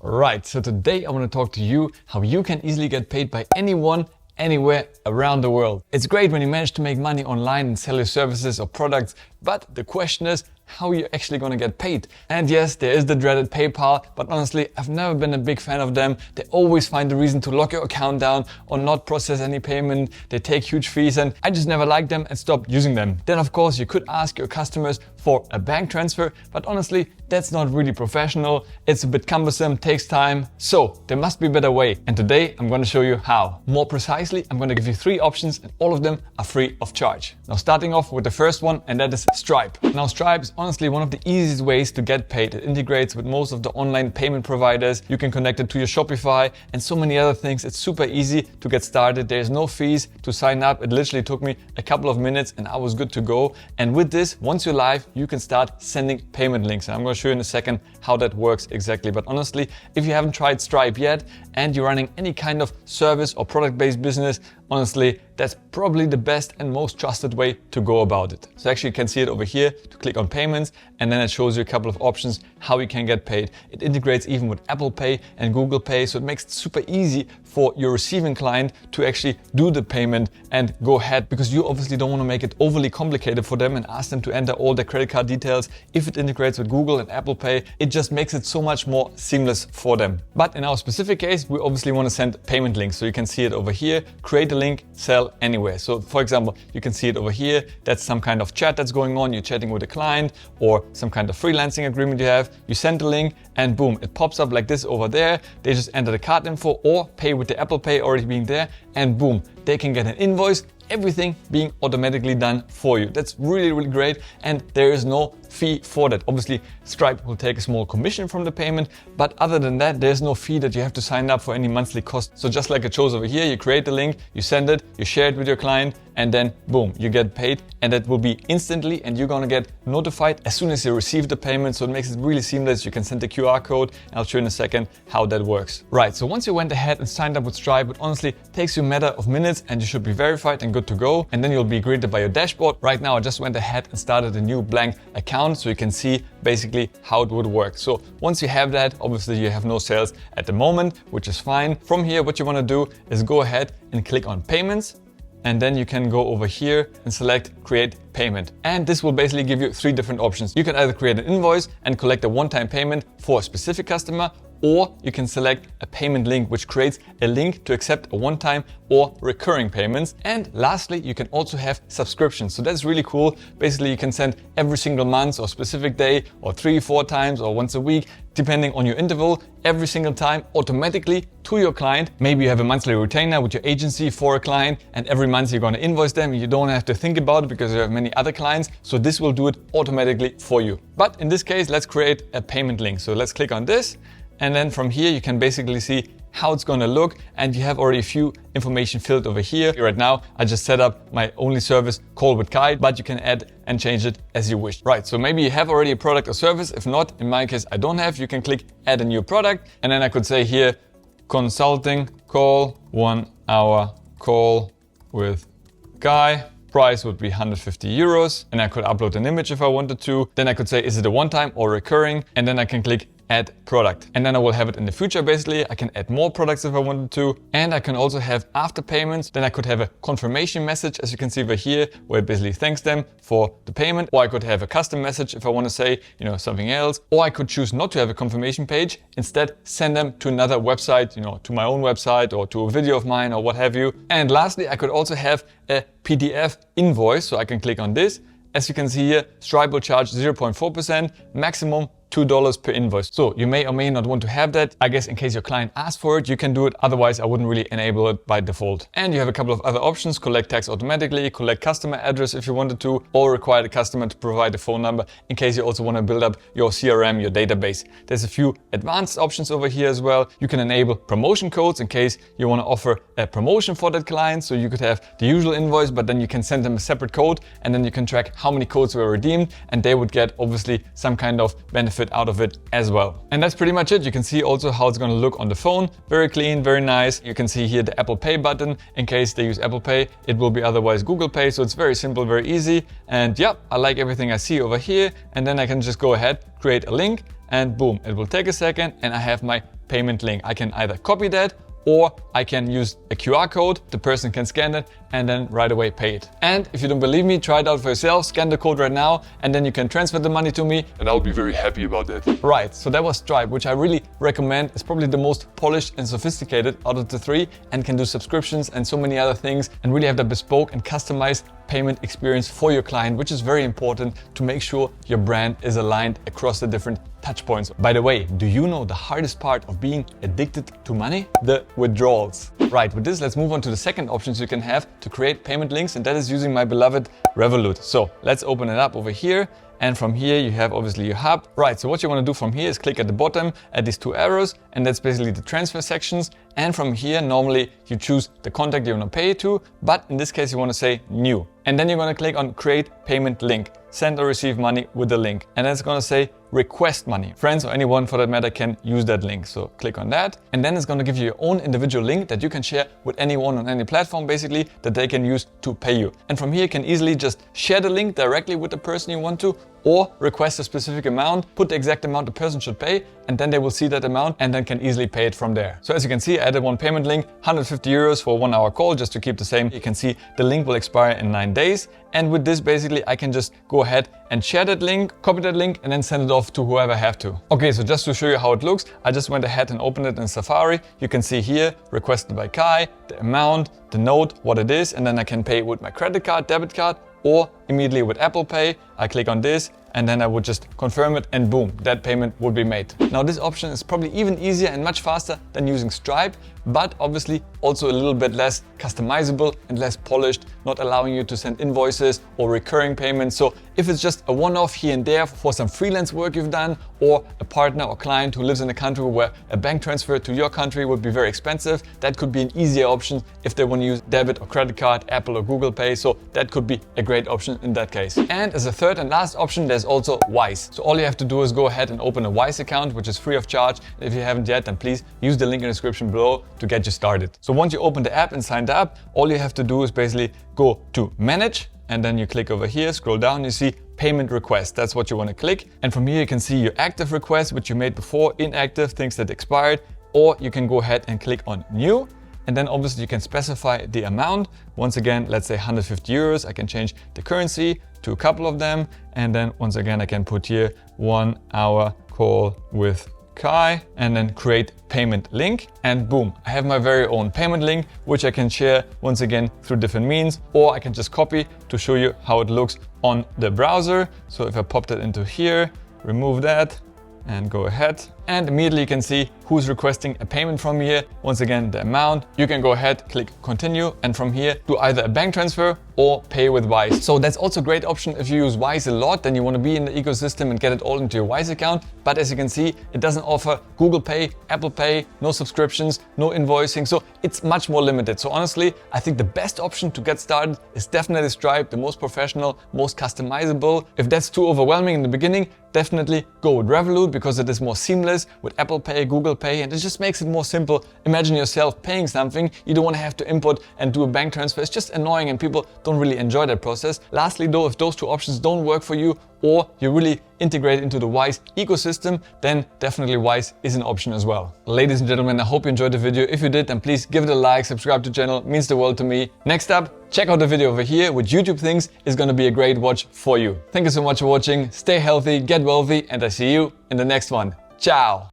Right, so today I want to talk to you how you can easily get paid by anyone, anywhere around the world. It's great when you manage to make money online and sell your services or products, but the question is how you're actually going to get paid. And yes, there is the dreaded PayPal, but honestly, I've never been a big fan of them. They always find a reason to lock your account down or not process any payment. They take huge fees and I just never liked them and stopped using them. Then of course you could ask your customers for a bank transfer, but honestly, that's not really professional. It's a bit cumbersome, takes time. So there must be a better way. And today I'm going to show you how. More precisely, I'm going to give you 3 options and all of them are free of charge. Now starting off with the first one, and that is Stripe. Now Stripe is honestly one of the easiest ways to get paid. It integrates with most of the online payment providers. You can connect it to your Shopify and so many other things. It's super easy to get started. There's no fees to sign up. It literally took me a couple of minutes and I was good to go. And with this, once you're live, you can start sending payment links. And I'm going to show you in a second how that works exactly. But honestly, if you haven't tried Stripe yet and you're running any kind of service or product-based business, honestly, that's probably the best and most trusted way to go about it. So actually you can see it over here to click on payments, and then it shows you a couple of options how you can get paid. It integrates even with Apple Pay and Google Pay, so it makes it super easy for your receiving client to actually do the payment and go ahead, because you obviously don't want to make it overly complicated for them and ask them to enter all their credit card details. If it integrates with Google and Apple Pay, it just makes it so much more seamless for them. But in our specific case, we obviously want to send payment links. So you can see it over here, create a link, sell anywhere. So for example, you can see it over here. That's some kind of chat that's going on. You're chatting with a client or some kind of freelancing agreement you have. You send the link and boom, it pops up like this over there. They just enter the card info or pay with the Apple Pay already being there, and boom, they can get an invoice, everything being automatically done for you. That's really, really great. And there is no fee for that. Obviously, Stripe will take a small commission from the payment, but other than that, there's no fee that you have to sign up for any monthly cost. So just like it shows over here, you create the link, you send it, you share it with your client, and then boom, you get paid, and that will be instantly, and you're gonna get notified as soon as you receive the payment. So it makes it really seamless. You can send the QR code, and I'll show you in a second how that works. Right, so once you went ahead and signed up with Stripe, it honestly takes you a matter of minutes and you should be verified and good to go. And then you'll be greeted by your dashboard. Right now, I just went ahead and started a new blank account so you can see basically how it would work. So once you have that, obviously you have no sales at the moment, which is fine. From here, what you want to do is go ahead and click on payments. And then you can go over here and select create payment. And this will basically give you 3 different options. You can either create an invoice and collect a one-time payment for a specific customer, or you can select a payment link, which creates a link to accept a one-time or recurring payments. And lastly, you can also have subscriptions. So that's really cool. Basically, you can send every single month or specific day or 3-4 times or once a week, depending on your interval, every single time automatically to your client. Maybe you have a monthly retainer with your agency for a client, and every month you're going to invoice them. You don't have to think about it because you have many other clients. So this will do it automatically for you. But in this case, let's create a payment link. So let's click on this. And then from here, you can basically see how it's going to look, and you have already a few information filled over here. Right now, I just set up my only service, Call with Guide, but you can add and change it as you wish. Right, so maybe you have already a product or service. If not, in my case, I don't have. You can click add a new product, and then I could say here, consulting call, 1 hour call with Guy. Price would be 150 euros, and I could upload an image if I wanted to. Then I could say, is it a one-time or recurring? And then I can click add product. And then I will have it in the future. Basically, I can add more products if I wanted to. And I can also have after payments. Then I could have a confirmation message, as you can see over here, where it basically thanks them for the payment. Or I could have a custom message if I want to say, something else. Or I could choose not to have a confirmation page. Instead, send them to another website, to my own website or to a video of mine or what have you. And lastly, I could also have a PDF invoice. So I can click on this. As you can see here, Stripe will charge 0.4%, maximum $2 per invoice. So you may or may not want to have that. I guess in case your client asks for it, you can do it. Otherwise, I wouldn't really enable it by default. And you have a couple of other options: collect tax automatically, collect customer address if you wanted to, or require the customer to provide a phone number in case you also want to build up your CRM, your database. There's a few advanced options over here as well. You can enable promotion codes in case you want to offer a promotion for that client. So you could have the usual invoice, but then you can send them a separate code, and then you can track how many codes were redeemed, and they would get obviously some kind of benefit out of it as well. And that's pretty much it. You can see also how it's going to look on the phone. Very clean, very nice. You can see here the Apple Pay button. In case they use Apple Pay, it will be otherwise Google Pay. So it's very simple, very easy. And yeah, I like everything I see over here. And then I can just go ahead, create a link, and boom, it will take a second and I have my payment link. I can either copy that or I can use a QR code, the person can scan it and then right away pay it. And if you don't believe me, try it out for yourself, scan the code right now and then you can transfer the money to me and I'll be very happy about that. Right, so that was Stripe, which I really recommend. It's probably the most polished and sophisticated out of the three and can do subscriptions and so many other things and really have the bespoke and customized payment experience for your client, which is very important to make sure your brand is aligned across the different touch points. By the way, do you know the hardest part of being addicted to money? The withdrawals. Right, with this, let's move on to the second options you can have to create payment links, and that is using my beloved Revolut. So let's open it up over here. And from here, you have obviously your hub. Right, so what you want to do from here is click at the bottom at these two arrows, and that's basically the transfer sections. And from here, normally you choose the contact you want to pay to, but in this case, you want to say new. And then you're going to click on create payment link, send or receive money with the link. And then it's going to say request money. Friends or anyone for that matter can use that link. So click on that. And then it's going to give you your own individual link that you can share with anyone on any platform, basically, that they can use to pay you. And from here, you can easily just share the link directly with the person you want to, or request a specific amount, put the exact amount the person should pay, and then they will see that amount and then can easily pay it from there. So as you can see, I added one payment link, 150 euros for a 1 hour call, just to keep the same. You can see the link will expire in 9 days. And with this, basically, I can just go ahead and share that link, copy that link, and then send it off to whoever I have to. Okay, so just to show you how it looks, I just went ahead and opened it in Safari. You can see here, requested by Kai, the amount, the note, what it is, and then I can pay with my credit card, debit card, or immediately with Apple Pay. I click on this and then I would just confirm it and boom, that payment would be made. Now this option is probably even easier and much faster than using Stripe, but obviously also a little bit less customizable and less polished, not allowing you to send invoices or recurring payments. So if it's just a one-off here and there for some freelance work you've done, or a partner or client who lives in a country where a bank transfer to your country would be very expensive, that could be an easier option if they want to use debit or credit card, Apple or Google Pay. So that could be a great option in that case. And as a third and last option, there's also Wise. So all you have to do is go ahead and open a Wise account, which is free of charge. If you haven't yet, then please use the link in the description below to get you started. So once you open the app and signed up, all you have to do is basically go to manage, and then you click over here, scroll down, you see payment request. That's what you want to click. And from here you can see your active requests, which you made before, inactive, things that expired, or you can go ahead and click on new. And then obviously you can specify the amount. Once again, let's say 150 euros. I can change the currency to a couple of them. And then once again, I can put here 1 hour call with Kai, and then create payment link, and boom, I have my very own payment link, which I can share once again through different means, or I can just copy to show you how it looks on the browser. So if I pop that into here, remove that and go ahead, and immediately you can see who's requesting a payment from here. Once again, the amount. You can go ahead, click continue, and from here do either a bank transfer or pay with Wise. So that's also a great option if you use Wise a lot, then you want to be in the ecosystem and get it all into your Wise account. But as you can see, it doesn't offer Google Pay, Apple Pay, no subscriptions, no invoicing. So it's much more limited. So honestly, I think the best option to get started is definitely Stripe, the most professional, most customizable. If that's too overwhelming in the beginning, definitely go with Revolut because it is more seamless with Apple Pay, Google Pay, and it just makes it more simple. Imagine yourself paying something, you don't want to have to input and do a bank transfer. It's just annoying and people don't really enjoy that process. Lastly though, if those two options don't work for you, or you really integrate into the Wise ecosystem, then definitely Wise is an option as well. Ladies and gentlemen, I hope you enjoyed the video. If you did, then please give it a like, subscribe to the channel, it means the world to me. Next up, check out the video over here, which YouTube thinks is going to be a great watch for you. Thank you so much for watching, stay healthy, get wealthy, and I see you in the next one. Ciao!